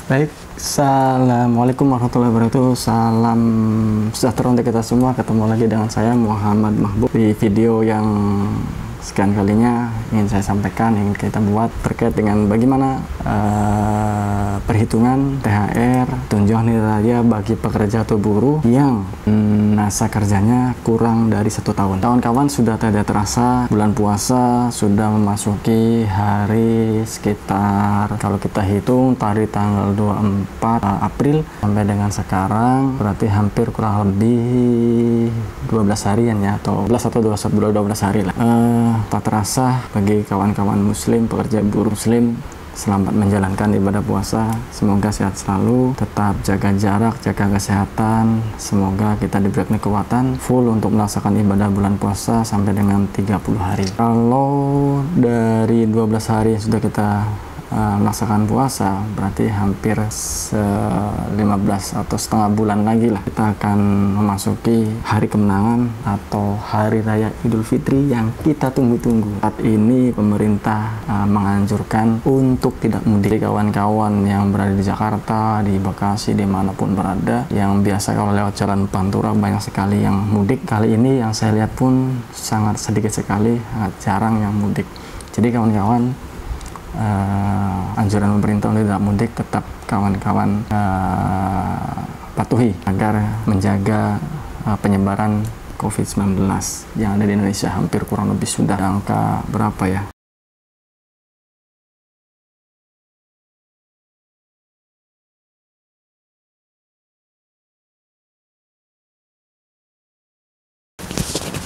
Baik, Assalamualaikum warahmatullahi wabarakatuh. Salam sejahtera untuk kita semua. Ketemu lagi dengan saya Muhammad Mahbub di video yang sekian kalinya ingin saya sampaikan, ingin kita buat terkait dengan bagaimana perhitungan THR tunjangan hari raya bagi pekerja atau buruh yang masa kerjanya kurang dari 1 tahun. Kawan-kawan, sudah tidak terasa bulan puasa sudah memasuki hari sekitar, kalau kita hitung dari tanggal 24 April sampai dengan sekarang berarti hampir kurang lebih 12 harian ya, atau 11 atau 12 hari lah. Tak terasa bagi kawan-kawan muslim, pekerja buruh muslim, selamat menjalankan ibadah puasa. Semoga sehat selalu, tetap jaga jarak, jaga kesehatan. Semoga kita diberikan kekuatan full untuk melaksanakan ibadah bulan puasa sampai dengan 30 hari. Kalau dari 12 hari sudah kita melaksanakan puasa, berarti hampir 15 atau setengah bulan lagi lah kita akan memasuki hari kemenangan atau hari raya Idul Fitri yang kita tunggu-tunggu. Saat ini pemerintah menganjurkan untuk tidak mudik. Kawan-kawan yang berada di Jakarta, di Bekasi, dimanapun berada, yang biasa kalau lewat jalan Pantura banyak sekali yang mudik. Kali ini yang saya lihat pun sangat sedikit sekali, sangat jarang yang mudik. Jadi kawan-kawan, anjuran pemerintah untuk tidak mudik tetap kawan-kawan patuhi agar menjaga penyebaran COVID-19 yang ada di Indonesia. Hampir kurang lebih sudah angka berapa ya?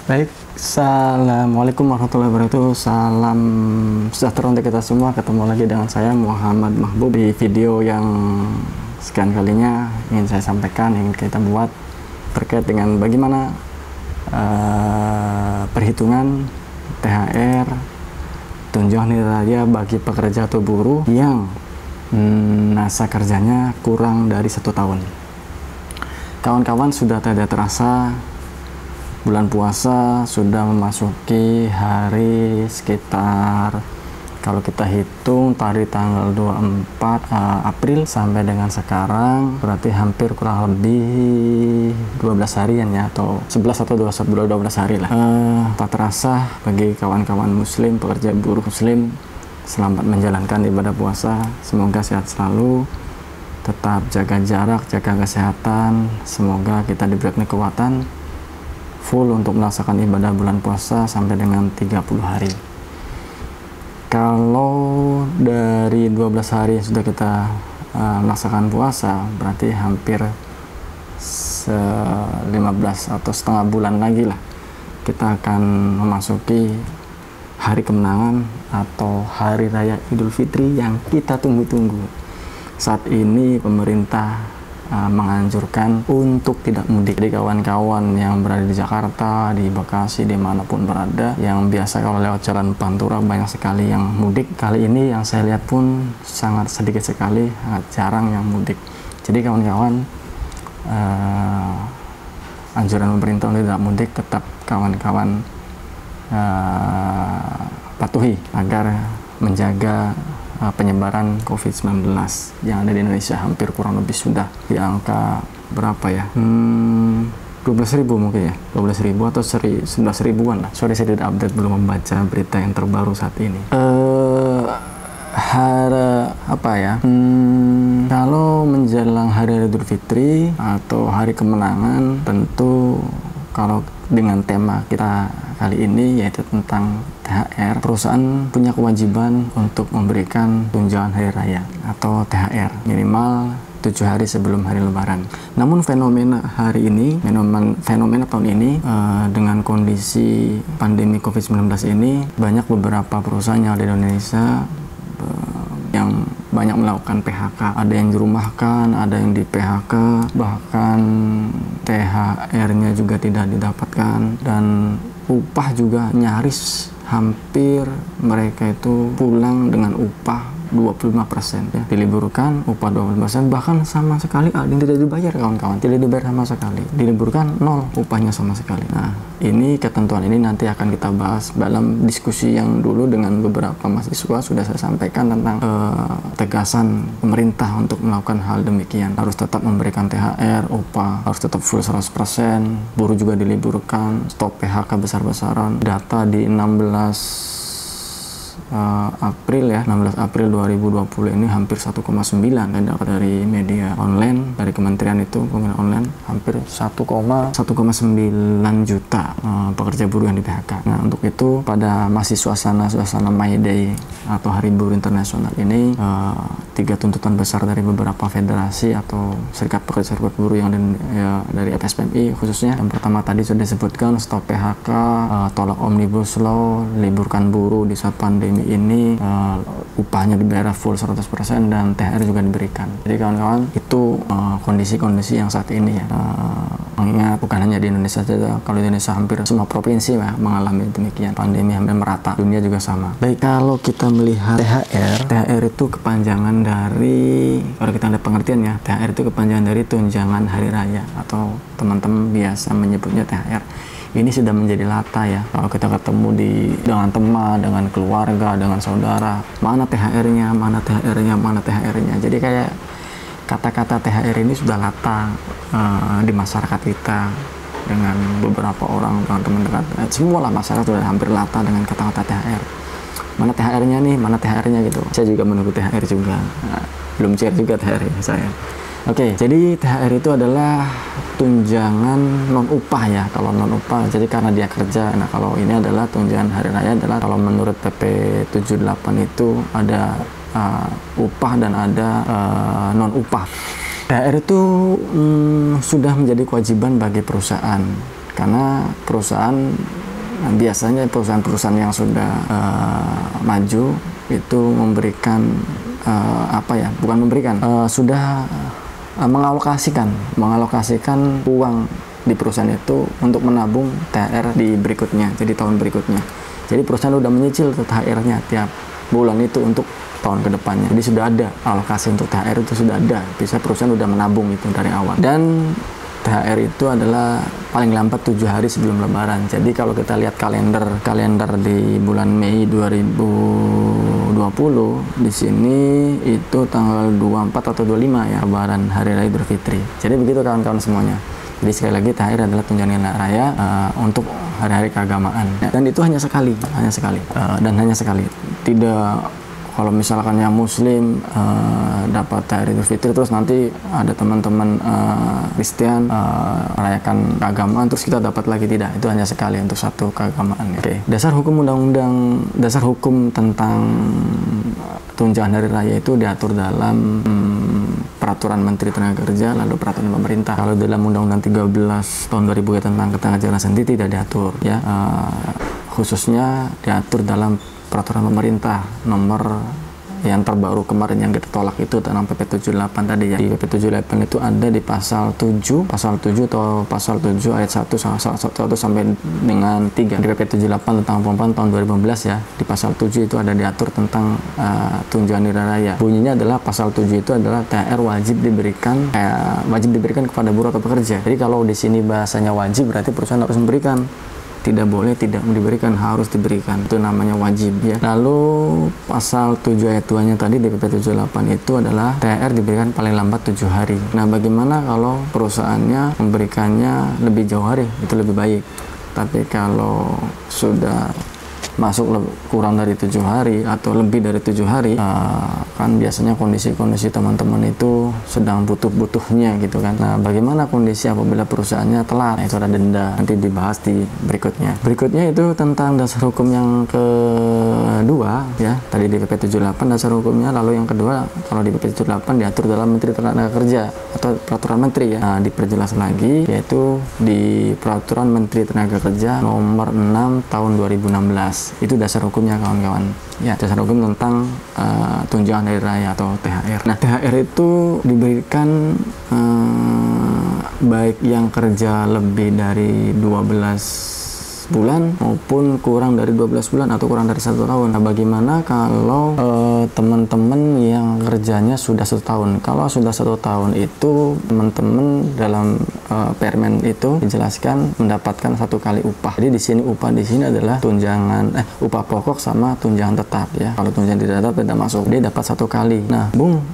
Baik, Assalamualaikum warahmatullahi wabarakatuh. Salam sejahtera untuk kita semua. Ketemu lagi dengan saya Muhammad Mahbub di video yang sekian kalinya ingin saya sampaikan, ingin kita buat terkait dengan bagaimana perhitungan THR tunjangan hari raya bagi pekerja atau buruh yang masa kerjanya kurang dari 1 tahun. Kawan-kawan, sudah tidak terasa bulan puasa sudah memasuki hari sekitar, kalau kita hitung dari tanggal 24 April sampai dengan sekarang berarti hampir kurang lebih 12 harian ya, atau 11 atau 12 hari lah. Tak terasa bagi kawan-kawan muslim, pekerja buruh muslim, selamat menjalankan ibadah puasa. Semoga sehat selalu, tetap jaga jarak, jaga kesehatan. Semoga kita diberikan kekuatan full untuk melaksanakan ibadah bulan puasa sampai dengan 30 hari. Kalau dari 12 hari sudah kita melaksanakan puasa, berarti hampir 15 atau setengah bulan lagi lah kita akan memasuki hari kemenangan atau hari raya Idul Fitri yang kita tunggu-tunggu. Saat ini pemerintah menganjurkan untuk tidak mudik. Jadi kawan-kawan yang berada di Jakarta, di Bekasi, dimanapun berada, yang biasa kalau lewat jalan Pantura banyak sekali yang mudik. Kali ini yang saya lihat pun sangat sedikit sekali, sangat jarang yang mudik. Jadi kawan-kawan, anjuran pemerintah untuk tidak mudik tetap kawan-kawan patuhi agar menjaga penyebaran COVID-19 yang ada di Indonesia. Hampir kurang lebih sudah di angka berapa ya? 12.000 mungkin ya, 12.000 atau 11.000-an lah. Sorry, saya tidak update, belum membaca berita yang terbaru saat ini. Kalau menjelang hari Idul Fitri atau hari kemenangan, tentu kalau dengan tema kita kali ini yaitu tentang THR, perusahaan punya kewajiban untuk memberikan tunjangan hari raya atau THR minimal 7 hari sebelum hari Lebaran. Namun fenomena hari ini, fenomena tahun ini dengan kondisi pandemi COVID-19 ini, banyak beberapa perusahaan yang ada di Indonesia yang banyak melakukan PHK. Ada yang dirumahkan, ada yang di PHK, bahkan THR-nya juga tidak didapatkan, dan upah juga nyaris hampir mereka itu pulang dengan upah 25% ya. Diliburkan upah 20%, bahkan sama sekali ada yang tidak dibayar kawan-kawan, tidak dibayar sama sekali. Diliburkan nol upahnya sama sekali. Nah, ini ketentuan ini nanti akan kita bahas dalam diskusi yang dulu dengan beberapa mahasiswa. Sudah saya sampaikan tentang tegasan pemerintah untuk melakukan hal demikian. Harus tetap memberikan THR, upah harus tetap full 100%, buruh juga diliburkan, stop PHK besar-besaran. Data di 16 April 2020 ini hampir 1,9 kan, dapat dari media online, dari kementerian itu, kementerian online, hampir 1,9 juta pekerja buruh yang di PHK. Nah, untuk itu pada masih suasana May Day atau Hari Buruh Internasional ini, 3 tuntutan besar dari beberapa federasi atau serikat pekerja buruh yang dari FSPMI khususnya. Yang pertama tadi sudah disebutkan, stop PHK, tolak Omnibus Law, liburkan buruh di saat pandemi ini, upahnya dibayar full 100% dan THR juga diberikan. Jadi kawan-kawan, itu kondisi-kondisi yang saat ini ya. Mengingat bukan hanya di Indonesia saja, kalau di Indonesia hampir semua provinsi ya mengalami demikian, pandemi hampir merata, dunia juga sama. Baik, kalau kita melihat THR itu kepanjangan dari, kalau kita ada pengertian ya, THR itu kepanjangan dari tunjangan hari raya, atau teman-teman biasa menyebutnya THR. Ini sudah menjadi lata ya. Kalau kita ketemu dengan teman, dengan keluarga, dengan saudara, mana THR-nya, mana THR-nya, mana THR-nya. Jadi kayak kata-kata THR ini sudah lata di masyarakat kita, dengan beberapa orang, dengan teman dekat. Semua lah masyarakat sudah hampir lata dengan kata-kata THR. Mana THR-nya nih, mana THR-nya gitu. Saya juga menunggu THR juga. Belum cair juga THR ya saya. Oke, jadi THR itu adalah tunjangan non upah ya. Kalau non upah, jadi karena dia kerja. Nah, kalau ini adalah tunjangan hari raya, adalah kalau menurut PP 78 itu ada upah dan ada non upah. THR itu sudah menjadi kewajiban bagi perusahaan, karena perusahaan biasanya perusahaan-perusahahan yang sudah maju itu memberikan sudah mengalokasikan uang di perusahaan itu untuk menabung THR di berikutnya, jadi tahun berikutnya. Jadi perusahaan sudah menyicil THR-nya tiap bulan itu untuk tahun kedepannya. Jadi sudah ada alokasi untuk THR, itu sudah ada. Bisa perusahaan sudah menabung itu dari awal. Dan THR itu adalah paling lambat 7 hari sebelum Lebaran. Jadi kalau kita lihat kalender di bulan Mei 2020, di sini itu tanggal 24 atau 25 ya, Lebaran, Hari Raya Idul Fitri. Jadi begitu kawan-kawan semuanya. Jadi sekali lagi, THR adalah tunjangan hari raya untuk hari-hari keagamaan. Dan itu hanya sekali. Tidak, kalau misalkan yang Muslim dapat THR Idul Fitri, terus nanti ada teman-teman Kristen merayakan keagamaan, terus kita dapat lagi, tidak. Itu hanya sekali untuk satu keagamaan. Oke. Dasar hukum tentang tunjangan hari raya itu diatur dalam peraturan Menteri Tenaga Kerja, lalu peraturan pemerintah. Kalau dalam Undang-Undang 13 tahun 2000 tentang ketenagakerjaan sendiri tidak diatur ya. Khususnya diatur dalam peraturan pemerintah nomor yang terbaru kemarin yang kita tolak itu tentang PP 78 tadi ya. Di PP 78 itu ada di pasal 7 atau pasal 7 ayat 1 sampai dengan 3 di PP 78 tentang perempuan tahun 2015 ya. Di pasal 7 itu ada diatur tentang tunjangan hari raya. Bunyinya adalah pasal 7 itu adalah THR wajib diberikan kepada buruh atau pekerja. Jadi kalau di sini bahasanya wajib, berarti perusahaan harus memberikan. Tidak boleh tidak diberikan, harus diberikan. Itu namanya wajib ya. Lalu pasal 7 ayat 2-nya tadi di PP 78 itu adalah THR diberikan paling lambat 7 hari. Nah, bagaimana kalau perusahaannya memberikannya lebih jauh hari? Itu lebih baik. Tapi kalau sudah masuk kurang dari 7 hari atau lebih dari 7 hari, kan biasanya kondisi teman-teman itu sedang butuh-butuhnya gitu kan. Nah, bagaimana kondisi apabila perusahaannya telat? Nah, itu ada denda, nanti dibahas di berikutnya itu tentang dasar hukum yang kedua ya. Tadi di PP 78 dasar hukumnya, lalu yang kedua kalau di PP 78 diatur dalam Menteri Tenaga Kerja atau peraturan menteri ya. Nah, diperjelas lagi yaitu di peraturan Menteri Tenaga Kerja nomor 6 tahun 2016. Itu dasar hukumnya kawan-kawan ya, dasar hukum tentang tunjangan hari raya atau THR. Nah, THR itu diberikan baik yang kerja lebih dari 12 bulan maupun kurang dari 12 bulan atau kurang dari 1 tahun. Nah, bagaimana kalau teman-teman yang kerjanya sudah 1 tahun? Kalau sudah 1 tahun itu teman-teman dalam permen itu dijelaskan mendapatkan 1 kali upah. Jadi di sini upah di sini adalah tunjangan upah pokok sama tunjangan tetap ya. Kalau tunjangan tidak tetap tidak masuk. Dia dapat 1 kali. Nah, Bung,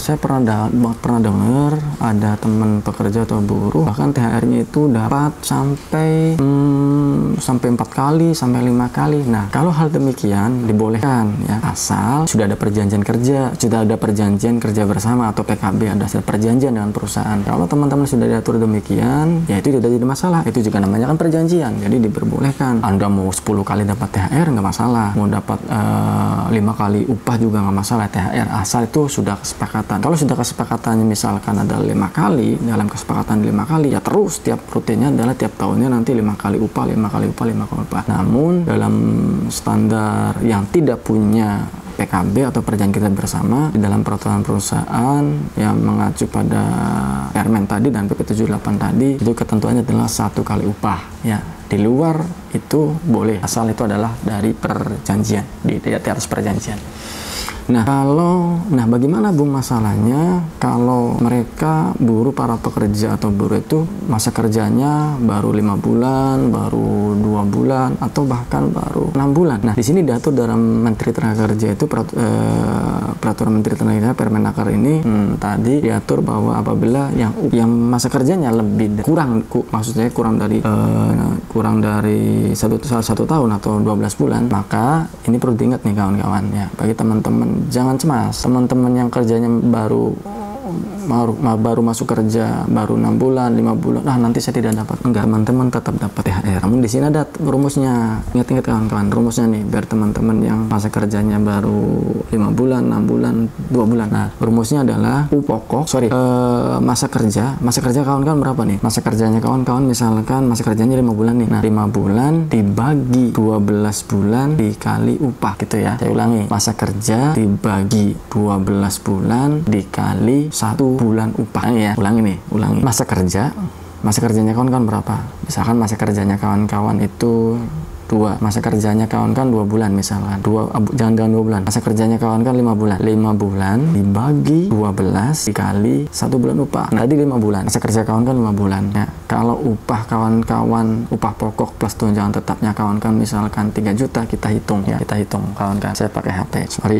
saya pernah dengar ada teman pekerja atau buruh bahkan THR-nya itu dapat sampai 4 kali sampai 5 kali. Nah, kalau hal demikian dibolehkan ya, asal sudah ada perjanjian kerja bersama atau PKB, ada perjanjian dengan perusahaan. Kalau teman-teman sudah diatur demikian, ya itu tidak jadi masalah. Itu juga namanya kan perjanjian. Jadi diperbolehkan. Anda mau 10 kali dapat THR nggak masalah, mau dapat 5 kali upah juga nggak masalah THR, asal itu sudah kesepakatan. Kalau sudah kesepakatannya misalkan ada 5 kali, dalam kesepakatan 5 kali ya terus tiap rutinnya adalah tiap tahunnya nanti 5 kali upah, 5 kali upah, 5 kali upah. Namun dalam standar yang tidak punya PKB atau perjanjian kerja bersama di dalam peraturan perusahaan yang mengacu pada Permen tadi dan PP 78 tadi, itu ketentuannya adalah 1 kali upah ya. Di luar itu boleh asal itu adalah dari perjanjian, di atas perjanjian. Nah, bagaimana Bung masalahnya kalau mereka buruh, para pekerja atau buruh itu masa kerjanya baru 5 bulan, baru 2 bulan, atau bahkan baru 6 bulan. Nah, di sini diatur dalam Menteri Tenaga Kerja itu peraturan Menteri Tenaga Kerja Permenaker ini tadi diatur bahwa apabila yang masa kerjanya maksudnya kurang dari satu tahun atau 12 bulan, maka ini perlu diingat nih kawan-kawan ya, bagi teman-teman jangan cemas. Teman-teman yang kerjanya baru masuk kerja baru 6 bulan, 5 bulan, nanti saya tidak dapat. Enggak, teman-teman tetap dapat THR. Namun di sini ada rumusnya. Ingat-ingat kawan-kawan, rumusnya nih biar teman-teman yang masa kerjanya baru 5 bulan, 6 bulan, 2 bulan. Nah, rumusnya adalah masa kerja kawan-kawan berapa nih? Masa kerjanya kawan-kawan misalkan masa kerjanya 5 bulan nih. Nah, 5 bulan dibagi 12 bulan dikali upah gitu ya. Saya ulangi, masa kerja dibagi 12 bulan dikali 1 bulan upah ya. Ulangi. Masa kerjanya kawan-kawan berapa? Misalkan masa kerjanya kawan-kawan itu 2, masa kerjanya kawan-kawan 2 bulan misalkan. Jangan 2 bulan. Masa kerjanya kawan-kawan 5 bulan. 5 bulan dibagi 12 dikali 1 bulan upah. Nah, tadi 5 bulan. Masa kerja kawan-kawan 5 bulan. Ya, kalau upah kawan-kawan, upah pokok plus tunjangan tetapnya kawan-kawan misalkan 3 juta, kita hitung ya. Kita hitung kawan-kawan. Saya pakai HP.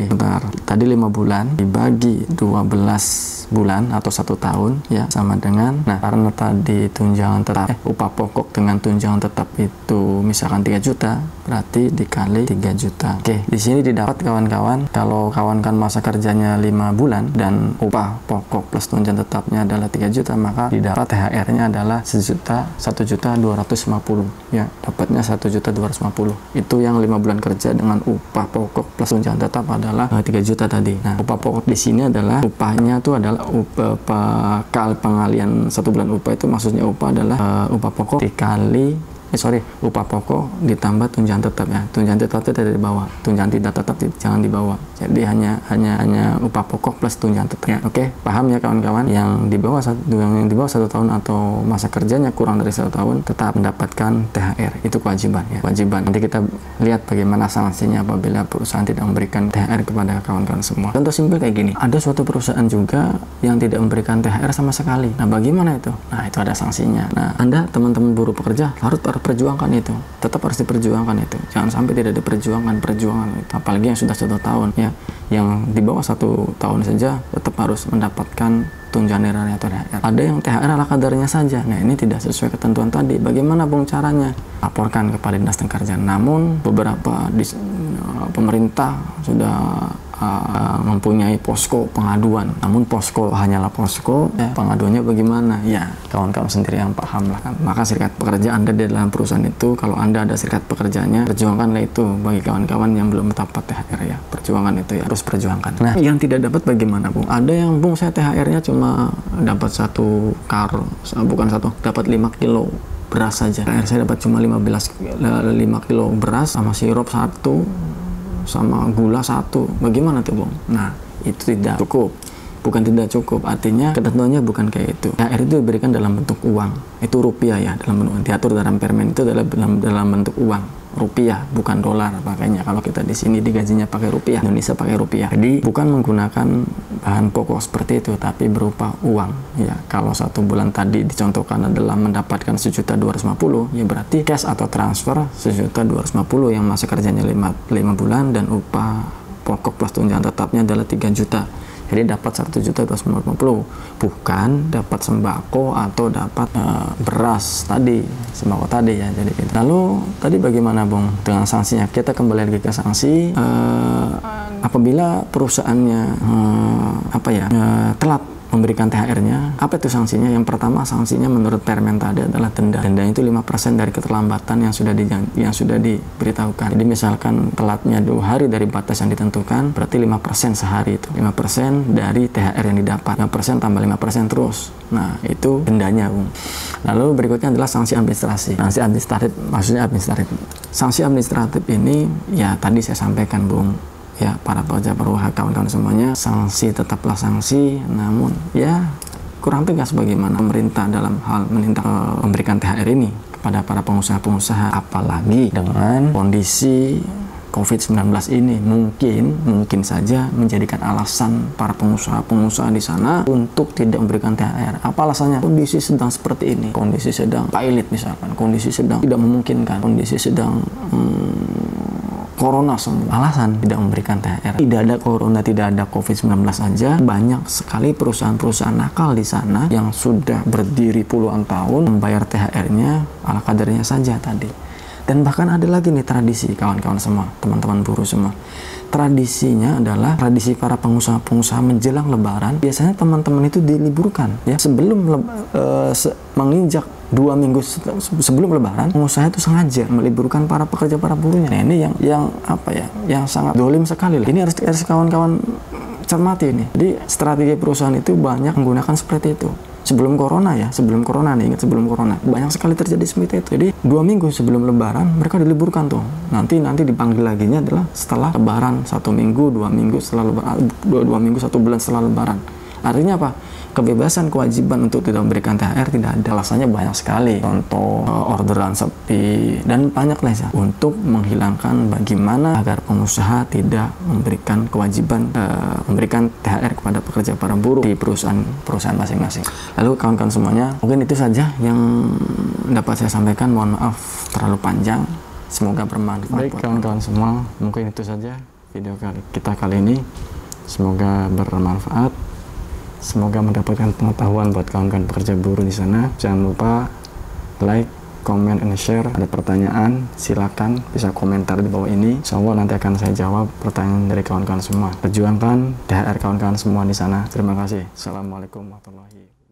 Bentar. Tadi 5 bulan dibagi 12 bulan atau 1 tahun ya, sama dengan, karena tadi tunjangan tetap upah pokok dengan tunjangan tetap itu misalkan 3 juta, berarti dikali 3 juta. Oke, di sini didapat kawan-kawan, kalau kawan-kawan masa kerjanya 5 bulan dan upah pokok plus tunjangan tetapnya adalah 3 juta, maka didapat THR-nya adalah 1.250.000 ya, dapatnya 1.250.000. Itu yang 5 bulan kerja dengan upah pokok plus tunjangan tetap adalah 3 juta tadi. Nah, upah pokok di sini adalah upahnya itu adalah kali pengalian 1 bulan upah itu, maksudnya upah adalah upah pokok dikali upah pokok ditambah tunjangan tetap ya. Tunjangan tetap itu tidak dibawa, tunjangan tidak tetap jangan dibawa. Jadi hanya upah pokok plus tunjangan tetap ya. Oke, paham ya kawan-kawan? Yang di bawah 1 tahun atau masa kerjanya kurang dari 1 tahun tetap mendapatkan THR. Itu kewajiban ya. Kewajiban. Nanti kita lihat bagaimana sanksinya apabila perusahaan tidak memberikan THR kepada kawan-kawan semua. Contoh simpel kayak gini. Ada suatu perusahaan juga yang tidak memberikan THR sama sekali. Nah, bagaimana itu? Nah, itu ada sanksinya. Nah, Anda teman-teman buruh pekerja harus perjuangkan itu, tetap harus diperjuangkan itu. Jangan sampai tidak diperjuangkan itu. Apalagi yang sudah 1 tahun ya, yang di bawah 1 tahun saja tetap harus mendapatkan tunjangan hari atau THR. Ada yang THR ala kadarnya saja. Nah, ini tidak sesuai ketentuan tadi. Bagaimana Bung caranya? Laporkan kepada Dinas Tenaga Kerja. Namun beberapa pemerintah sudah mempunyai posko pengaduan. Namun posko hanyalah posko, pengaduannya bagaimana? Ya, kawan-kawan sendiri yang paham lah. Maka serikat pekerja Anda di dalam perusahaan itu, kalau Anda ada serikat pekerjanya, perjuangkanlah itu bagi kawan-kawan yang belum dapat THR ya. Perjuangan itu ya, harus perjuangkan. Nah, yang tidak dapat bagaimana Bung? Ada yang Bung, saya THR-nya cuma dapat 1 dapat 5 kilo beras saja. THR saya dapat cuma 5 kilo beras sama sirup 1 sama gula 1. Bagaimana tuh Bung? Nah, itu tidak cukup. bukan tidak cukup, artinya ketentuannya bukan kayak itu. THR itu diberikan dalam bentuk uang, itu rupiah ya, dalam bentuk diatur dalam permen itu adalah dalam bentuk uang, rupiah bukan dolar. Makanya kalau kita di sini digajinya pakai rupiah, Indonesia pakai rupiah. Jadi bukan menggunakan bahan pokok seperti itu, tapi berupa uang. Ya, kalau 1 bulan tadi dicontohkan adalah mendapatkan 1.250.000, ya berarti cash atau transfer 1.250.000 yang masa kerjanya 5 bulan dan upah pokok plus tunjangan tetapnya adalah 3 juta. Jadi dapat 1.250.000, bukan dapat sembako atau dapat beras tadi, sembako tadi ya. Jadi gitu. Lalu tadi bagaimana Bung dengan sanksinya? Kita kembali lagi ke sanksi. Apabila perusahaannya telat memberikan THR-nya, apa itu sanksinya? Yang pertama, sanksinya menurut permen tadi adalah denda. Dendanya itu 5% dari keterlambatan yang sudah diberitahukan. Jadi misalkan telatnya 2 hari dari batas yang ditentukan, berarti 5% sehari itu. 5% dari THR yang didapat. 5% tambah 5% terus. Nah, itu dendanya, Bung. Lalu berikutnya adalah sanksi administrasi. Sanksi administratif, maksudnya administratif. Sanksi administratif ini, ya tadi saya sampaikan, Bung. Ya, para pekerja perusahaan, kawan-kawan semuanya, sanksi tetaplah sanksi, namun ya kurang tegas bagaimana pemerintah dalam hal menindak memberikan THR ini kepada para pengusaha-pengusaha, apalagi dengan kondisi COVID-19 ini mungkin saja menjadikan alasan para pengusaha-pengusaha di sana untuk tidak memberikan THR. Apa alasannya? Kondisi sedang seperti ini, kondisi sedang pilot misalkan, kondisi sedang tidak memungkinkan, kondisi sedang corona semua. Alasan tidak memberikan THR. Tidak ada corona, tidak ada COVID-19 saja. Banyak sekali perusahaan-perusahaan nakal di sana yang sudah berdiri puluhan tahun membayar THR-nya ala kadarnya saja tadi. Dan bahkan ada lagi nih tradisi, kawan-kawan semua, teman-teman buruh semua. Tradisinya adalah tradisi para pengusaha-pengusaha menjelang Lebaran. Biasanya teman-teman itu diliburkan ya sebelum menginjak 2 minggu sebelum Lebaran, pengusaha itu sengaja meliburkan para pekerja, para buruhnya. Nah, ini yang sangat dolim sekali lah. Ini harus kawan-kawan cermati ini. Jadi strategi perusahaan itu banyak menggunakan seperti itu. Sebelum corona ya, sebelum corona nih, ingat sebelum corona, banyak sekali terjadi seperti itu. Jadi 2 minggu sebelum Lebaran mereka diliburkan tuh. Nanti dipanggil laginya adalah setelah Lebaran, 1 minggu, 2 minggu setelah Lebaran, 2 minggu 1 bulan setelah Lebaran. Artinya apa? Kebebasan kewajiban untuk tidak memberikan THR tidak ada. Alasannya banyak sekali. Contoh orderan sepi dan banyak lah ya. Untuk menghilangkan bagaimana agar pengusaha tidak memberikan kewajiban memberikan THR kepada pekerja para buruh di perusahaan masing-masing. Lalu kawan-kawan semuanya, mungkin itu saja yang dapat saya sampaikan. Mohon maaf terlalu panjang. Semoga bermanfaat. Baik kawan-kawan semua, mungkin itu saja video kita kali ini. Semoga bermanfaat. Semoga mendapatkan pengetahuan buat kawan-kawan pekerja buruh di sana. Jangan lupa like, comment, and share. Ada pertanyaan, silakan bisa komentar di bawah ini. Insya Allah nanti akan saya jawab pertanyaan dari kawan-kawan semua. Perjuangkan THR kawan-kawan semua di sana. Terima kasih. Assalamualaikum warahmatullahi wabarakatuh.